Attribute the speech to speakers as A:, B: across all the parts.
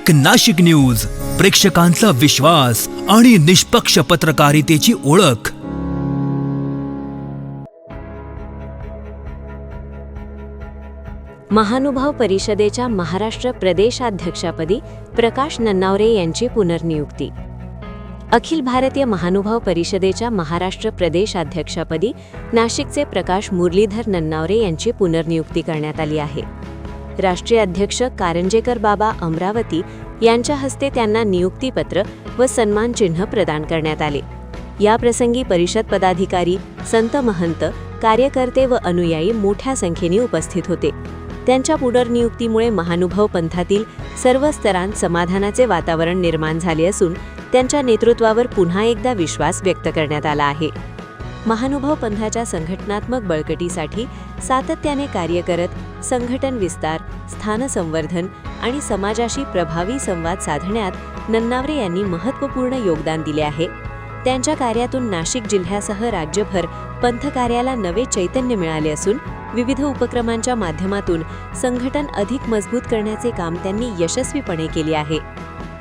A: एक नाशिक न्यूज, प्रेक्षकांचा विश्वास आणि निष्पक्ष पत्रकारितेची ओळख।
B: महानुभाव परिषदेच्या महाराष्ट्र प्रदेशाध्यक्षपदी प्रकाश नन्नावरे यांची पुनर्नियुक्ती। अखिल भारतीय महानुभाव परिषदेच्या महाराष्ट्र प्रदेशाध्यक्षपदी नाशिकचे प्रकाश मुरलीधर नन्नावरे यांची पुनर्नियुक्ती करण्यात आली आहे। राष्ट्रीय अध्यक्ष कारंजेकर बाबा अमरावती यांच्या हस्ते त्यांना नियुक्तीपत्र व सन्मान चिन्ह प्रदान करण्यात आले। या प्रसंगी परिषद पदाधिकारी, संत महंत, कार्यकर्ते व अनुयायी मोठ्या संख्येने उपस्थित होते। त्यांच्या पुनर्नियुक्तीमुळे महानुभाव पंथातील सर्व स्तरांत समाधानाचे वातावरण निर्माण झाले असून त्यांच्या नेतृत्वावर पुन्हा एकदा विश्वास व्यक्त करण्यात आला आहे। महानुभाव पंथाच्या संघटनात्मक बळकटीसाठी सातत्याने कार्य करत संघटन विस्तार, स्थान संवर्धन आणि समाजाशी प्रभावी संवाद साधण्यात नन्नावरे यांनी महत्त्वपूर्ण योगदान दिले आहे। त्यांच्या कार्यातून नाशिक जिल्ह्यासह राज्यभर पंथकार्याला नवे चैतन्य मिळाले असून विविध उपक्रमांच्या माध्यमातून संघटन अधिक मजबूत करण्याचे काम त्यांनी यशस्वीपणे केले आहे।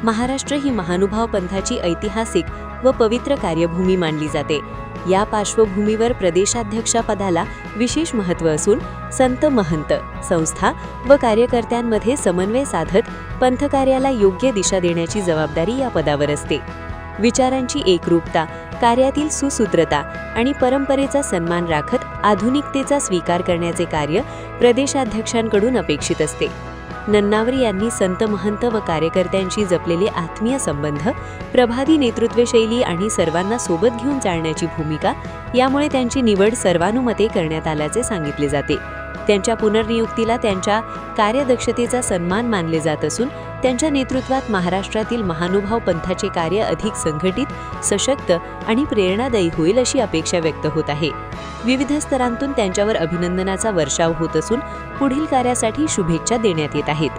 B: महाराष्ट्र ही महानुभाव पंथाची ऐतिहासिक व पवित्र कार्यभूमी मानली जाते। या पार्श्वभूमीवर प्रदेशाध्यक्षपदाला विशेष महत्त्व असून संत महंत, संस्था व कार्यकर्त्यांमध्ये समन्वय साधत पंथकार्याला योग्य दिशा देण्याची जबाबदारी या पदावर असते। विचारांची एकरूपता, कार्यातील सुसूत्रता आणि परंपरेचा सन्मान राखत आधुनिकतेचा स्वीकार करण्याचे कार्य प्रदेशाध्यक्षांकडून अपेक्षित असते। नन्नावरे यांनी संत महंत व कार्यकर्त्यांशी जपलेले आत्मीय संबंध, प्रभावी नेतृत्व शैली आणि सर्वांना सोबत घेऊन चालण्याची भूमिका यामुळे त्यांची निवड सर्वानुमते करण्यात आल्याचे सांगितले जाते। त्यांच्या पुनर्नियुक्तीला त्यांच्या कार्यदक्षतेचा सन्मान मानले जात असून त्यांच्या नेतृत्वात महाराष्ट्रातील महानुभाव पंथाचे कार्य अधिक संघटित, सशक्त आणि प्रेरणादायी होईल अशी अपेक्षा व्यक्त होत आहे। विविध स्तरांतून त्यांच्यावर अभिनंदनाचा वर्षाव होत असून पुढील कार्यासाठी शुभेच्छा देण्यात येत आहेत।